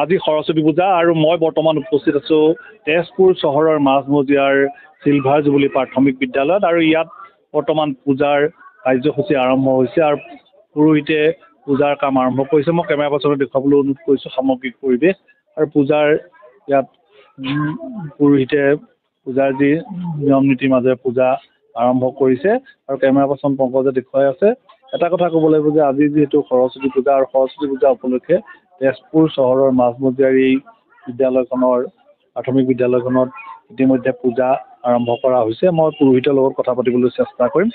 আজি সৰস্বতী পূজা আৰু মই বৰ্তমান উপস্থিত আছোঁ তেজপুৰ চহৰৰ মাজমজিয়াৰ চিলভাৰ জুবলি প্ৰাথমিক বিদ্যালয়ত আৰু ইয়াত বৰ্তমান পূজাৰ কাৰ্যসূচী আৰম্ভ হৈছে আৰু পুৰোহিতে পূজাৰ কাম আৰম্ভ কৰিছে। মই কেমেৰা পাৰ্চনত দেখুৱাবলৈ অনুৰোধ কৰিছোঁ সামগ্ৰিক পৰিৱেশ আৰু পূজাৰ ইয়াত পুৰোহিতে পূজাৰ যি নিয়ম নীতিৰ মাজেৰে পূজা আৰম্ভ কৰিছে আৰু কেমেৰা পাৰ্চন পংকজে দেখুৱাই আছে। এটা কথা ক'ব লাগিব যে আজি যিহেতু সৰস্বতী পূজা আৰু সৰস্বতী পূজা উপলক্ষে তেজপুৰ চহৰৰ মাজমজিয়াৰ এই বিদ্যালয়খনৰ প্ৰাথমিক বিদ্যালয়খনত ইতিমধ্যে পূজা আৰম্ভ কৰা হৈছে। মই পুৰোহিতৰ লগত কথা পাতিবলৈ চেষ্টা কৰিম।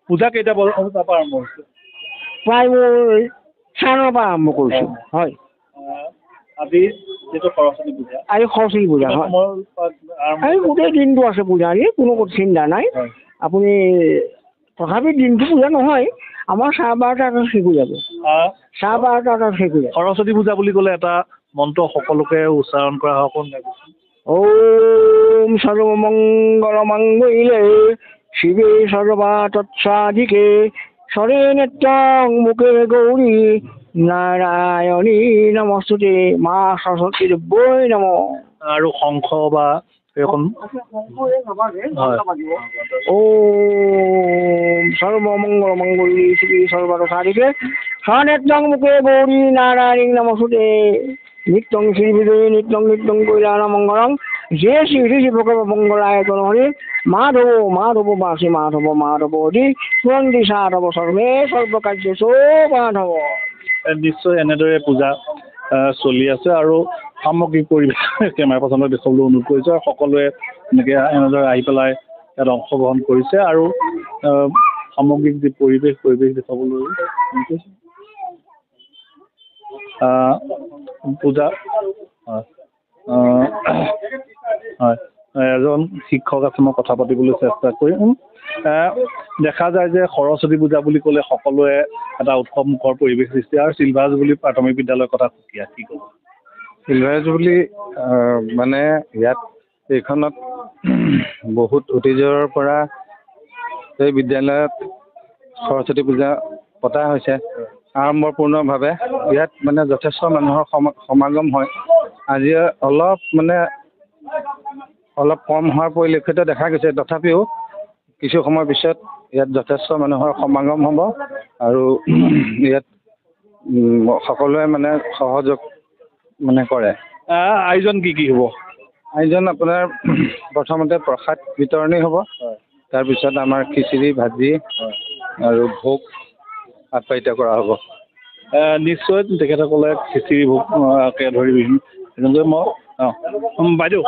পূজা কেইটা বজাৰ পৰা আৰম্ভ হৈছে? প্ৰায় মই 9:30 পৰা আৰম্ভ কৰিছোঁ। হয়, আজি যিটো সৰস্বতী পূজা, আজি সৰস্বতী পূজা হয়, এই গোটেই দিনটো আছে পূজা। আজি কোনো চিন্তা নাই। আপুনি তথাপি দিনটো পূজা নহয়, আমাৰ 12:30 শেষ হৈ যাব। 12:30 শেষ হৈ যাব। সৰস্বতী পূজা বুলি ক'লে এটা মন্ত্ৰ সকলোকে উচ্চাৰণ কৰা হয়। ওম সৰ্বমংগল মংগলে শিৱে সৰ্বাৰ্থসাধিকে শৰণ্যে ত্ৰ্যম্বকে মুখে গৌৰী নাৰায়ণী নমস্তুতে মা সৰস্বতী দেৱৈ নমঃ। আৰু শংখ বা এখন ওম সৰ্বমংগল মংগলে শিৱে সৰ্বাৰ্থসাধিকে শৰণ্যে ত্ৰ্যম্বকে গৌৰী নাৰায়ণী নমস্তুতে নিত্যং শ্ৰীবিজয়ে নিত্যং নিত্যং কৈলাস মংগলং যে শ্ৰী শিৱক মংগলায় তনহৰি মাধৱ মাধৱ বাসী মাধৱ মাধৱ দি সুৰন্দি সাধৱ সৰ্বে সৰ্বকাৰ্যেষু মাধৱ। নিশ্চয় এনেদৰে পূজা চলি আছে আৰু সামগ্ৰিক পৰিৱেশ কেমেৰা পাৰ্চনত দেখুৱাবলৈ অনুৰোধ কৰিছোঁ আৰু সকলোৱে এনেকৈ এনেদৰে আহি পেলাই ইয়াত অংশগ্ৰহণ কৰিছে আৰু সামগ্ৰিক যি পৰিৱেশ দেখুৱাবলৈ পূজা হয় এজন শিক্ষক আছে, মই কথা পাতিবলৈ চেষ্টা কৰিম। দেখা যায় যে সৰস্বতী পূজা বুলি ক'লে সকলোৱে এটা উৎসৱমুখৰ পৰিৱেশ সৃষ্টি আৰু চিলভাৰ জুবলি প্ৰাথমিক বিদ্যালয়ৰ কথা কি ক'ব? চিলভাৰ জুবলি মানে ইয়াত এইখনত বহুত অতীজৰ পৰা এই বিদ্যালয়ত সৰস্বতী পূজা পতা হৈছে আড়ম্বৰপূৰ্ণভাৱে। ইয়াত মানে যথেষ্ট মানুহৰ সমাগম হয়। আজি অলপ কম হোৱাৰ পৰিলক্ষিত দেখা গৈছে, তথাপিও কিছু সময়ৰ পিছত ইয়াত যথেষ্ট মানুহৰ সমাগম হ'ব আৰু ইয়াত সকলোৱে মানে সহযোগ কৰে। আয়োজন কি হ'ব? আয়োজন আপোনাৰ প্ৰথমতে প্ৰসাদ বিতৰণি হ'ব, তাৰপিছত আমাৰ খিচিৰি ভাজি আৰু ভোগ আপ্যায়িত কৰা হ'ব। নিশ্চয় তেখেতসকলে খিচিৰি ভোগকে ধৰি বিভিন্ন বাইদেউ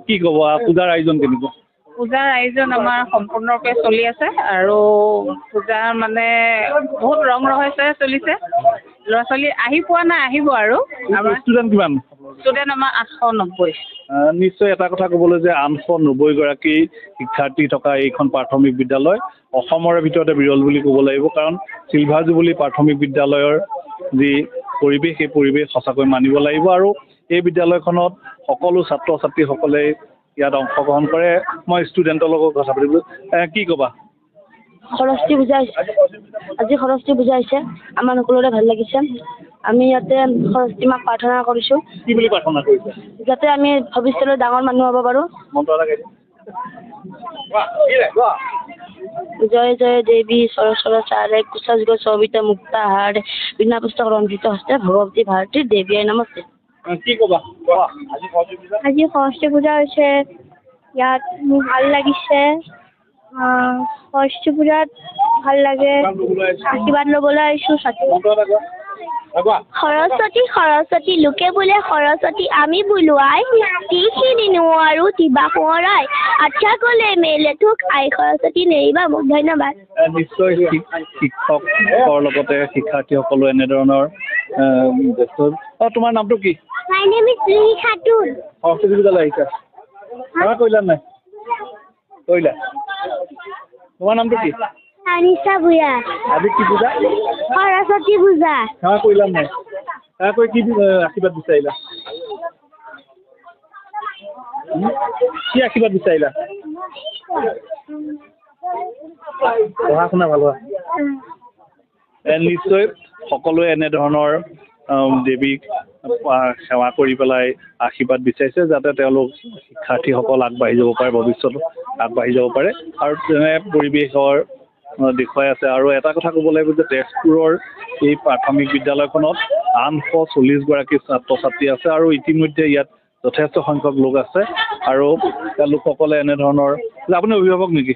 কি ক'ব পূজাৰ আয়োজন কেনেকুৱা? পূজাৰ আয়োজন আমাৰ সম্পূৰ্ণৰূপে চলি আছে আৰু পূজাৰ মানে বহুত ৰং ৰহস্যৰে চলিছে। ল'ৰা ছোৱালী আহি পোৱা নাই, আহিব আৰু আমাৰ ষ্টুডেণ্ট কিমান? ষ্টুডেণ্ট আমাৰ 890। নিশ্চয় এটা কথা ক'বলৈ যে 890গৰাকী শিক্ষাৰ্থী থকা এইখন প্ৰাথমিক বিদ্যালয় অসমৰে ভিতৰতে বিৰল বুলি ক'ব লাগিব, কাৰণ চিলভাৰ জুবলি প্ৰাথমিক বিদ্যালয়ৰ যি পৰিৱেশ সেই পৰিৱেশ সঁচাকৈ মানিব লাগিব আৰু এই বিদ্যালয়খনত সকলো ছাত্ৰ ছাত্ৰীসকলে ইয়াত অংশগ্ৰহণ কৰে। মই ষ্টুডেণ্টৰ লগত কথা পাতিবলৈ কি ক'বা? সৰস্বতী পূজা আজি সৰস্বতী পূজা হৈছে, আমাৰ সকলোৰে ভাল লাগিছে। আমি ইয়াতে সৰস্বতী মাক প্ৰাৰ্থনা কৰিছোঁ। কি বুলি প্ৰাৰ্থনা কৰিছে? যাতে আমি ভৱিষ্যতে ডাঙৰ মানুহ হ'ব পাৰোঁ। জয় জয় দেৱী সৰস্বতী কুশাযোগ সবিতা মুক্তা হাড় বিনা পুস্তক ৰঞ্জিত হস্তে ভগৱতী ভাৰতী দেৱী নমস্তে। কি ক'বা? আজি সৰস্বতী পূজা হৈছে, ইয়াত মোৰ ভাল লাগিছে। সৰস্বতী পূজাত ভাল লাগে, আশীৰ্বাদ ল'বলৈ আহিছোঁ। সৰস্বতী সৰস্বতী লোকে বোলে সৰস্বতী আমি বোলো আই যিখিনি নোৱাৰো দিবা সোঁৱৰাই আচ্ছা ক'লে মেলে তোক আই সৰস্বতী নেৰিবা মোক। ধন্যবাদ। নিশ্চয় শিক্ষকৰ লগতে শিক্ষাৰ্থীসকলো এনেধৰণৰ তোমাৰ নামটো কি? My name is Lihi Khatun. Saraswati পূজালৈ আহিছা? কৰিলা নাই? কৰিলা? তোমাৰ নামটো কি? আনিছা ভূঞা। আজি কি পূজা? সৰস্বতী পূজা। সেৱা কৰিলা নাই? সেৱা কৰি কি আশীৰ্বাদ বিচাৰিলা? কি আশীৰ্বাদ বিচাৰিলা? পঢ়া শুনা ভাল হোৱা? নিশ্চয় সকলোৱে এনেধৰণৰ দেৱীক সেৱা কৰি পেলাই আশীৰ্বাদ বিচাৰিছে যাতে তেওঁলোক শিক্ষাৰ্থীসকল আগবাঢ়ি যাব পাৰে, ভৱিষ্যত আগবাঢ়ি যাব পাৰে আৰু তেনে পৰিৱেশৰ দেখুৱাই আছে। আৰু এটা কথা ক'ব লাগিব যে তেজপুৰৰ এই প্ৰাথমিক বিদ্যালয়খনত 840গৰাকী ছাত্ৰ ছাত্ৰী আছে আৰু ইতিমধ্যে ইয়াত যথেষ্ট সংখ্যক লোক আছে আৰু তেওঁলোকসকলে এনেধৰণৰ আপুনি অভিভাৱক নেকি?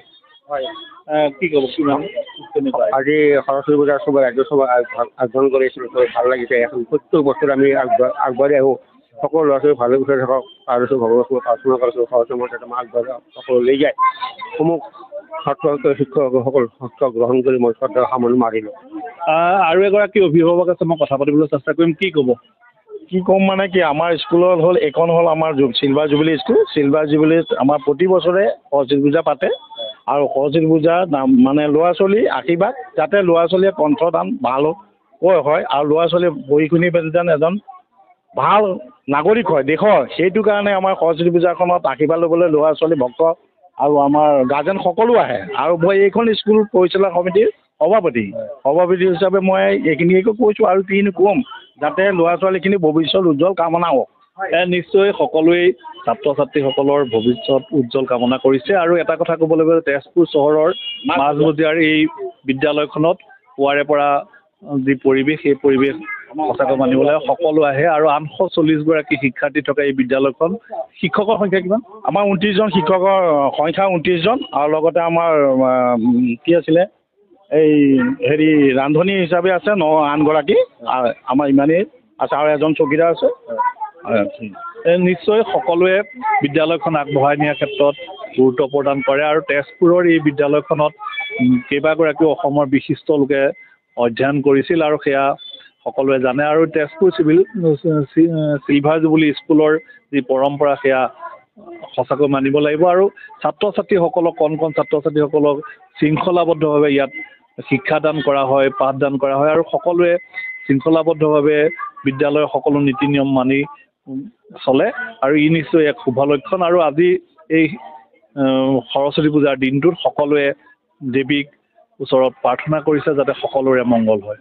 হয়। কি ক'ব কিমান আজি সৰস্বতী পূজাৰ চবে ৰাজ্যসভা আয়োজন কৰিছিলোঁ, ভাল লাগিছে। এখন প্ৰত্যেক বছৰ আমি আগবাঢ়ি আহোঁ, সকলো ল'ৰা ছোৱালী ভালে কুশলে থাকক আৰু ভগৱানক প্ৰাৰ্থনা কৰিছোঁ সৰস্বতী মাক আগবাঢ়ি সকলো লৈ যায়। সমূহ ছাত্ৰ শিক্ষকসকল শিক্ষক গ্ৰহণ কৰি মই শ্ৰদ্ধা সামৰণি মাৰিলোঁ। আৰু এগৰাকী অভিভাৱক আছে, মই কথা পাতিবলৈ চেষ্টা কৰিম। কি ক'ব? কি ক'ম মানে কি, আমাৰ স্কুলত হ'ল এইখন হ'ল আমাৰ চিলভাৰ জুবিলি স্কুল। চিলভাৰ জুবিলিত আমাৰ প্ৰতি বছৰে সৰস্বতী পূজা পাতে আৰু সৰস্বতী পূজা মানে ল'ৰা ছোৱালী আশীৰ্বাদ যাতে ল'ৰা ছোৱালীয়ে কণ্ঠদান ভালকৈ হয় আৰু ল'ৰা ছোৱালীয়ে পঢ়ি শুনি যেন এজন ভাল নাগৰিক হয় দেশৰ, সেইটো কাৰণে আমাৰ সৰস্বতী পূজাখনত আশীৰ্বাদ ল'বলৈ ল'ৰা ছোৱালী ভক্ত আৰু আমাৰ গাৰ্জেন সকলো আহে। আৰু মই এইখন স্কুল পৰিচালনা সমিতিৰ সভাপতি হিচাপে মই এইখিনিকে কৈছোঁ আৰু কিনো ক'ম, যাতে ল'ৰা ছোৱালীখিনি ভৱিষ্যত উজ্জ্বল কামনা হওক। নিশ্চয় সকলোৱেই ছাত্ৰ ছাত্ৰীসকলৰ ভৱিষ্যত উজ্জ্বল কামনা কৰিছে। আৰু এটা কথা ক'ব লাগিব যে তেজপুৰ চহৰৰ মাজমজিয়াৰ এই বিদ্যালয়খনত পুৱাৰে পৰা যি পৰিৱেশ, সেই পৰিৱেশ সঁচাকৈ মানিবলৈ সকলো আহে আৰু 840গৰাকী শিক্ষাৰ্থী থকা এই বিদ্যালয়খন শিক্ষকৰ সংখ্যা কিমান? আমাৰ 29জন শিক্ষকৰ সংখ্যা 29জন আৰু লগতে আমাৰ কি আছিলে এই ৰান্ধনী হিচাপে আছে 8গৰাকী, আমাৰ ইমানেই আছে আৰু এজন চকীদাৰ আছে। নিশ্চয় সকলোৱে বিদ্যালয়খন আগবঢ়াই নিয়াৰ ক্ষেত্ৰত গুৰুত্ব প্ৰদান কৰে আৰু তেজপুৰৰ এই বিদ্যালয়খনত কেইবাগৰাকীও অসমৰ বিশিষ্ট লোকে অধ্যয়ন কৰিছিল আৰু সেয়া সকলোৱে জানে। আৰু তেজপুৰ চিলভাৰ জুবিলি স্কুলৰ যি পৰম্পৰা সেয়া সঁচাকৈ মানিব লাগিব। আৰু ছাত্ৰ ছাত্ৰীসকলক কণ ছাত্ৰ ছাত্ৰীসকলক শৃংখলাবদ্ধভাৱে ইয়াত শিক্ষাদান কৰা হয়, পাঠদান কৰা হয় আৰু সকলোৱে শৃংখলাবদ্ধভাৱে বিদ্যালয়ৰ সকলো নীতি নিয়ম মানি চলে আৰু ই নিশ্চয় এক শুভ লক্ষণ। আৰু আজি এই সৰস্বতী পূজাৰ দিনটোত সকলোৱে দেৱীক ওচৰত প্ৰাৰ্থনা কৰিছে যাতে সকলোৰে মংগল হয়।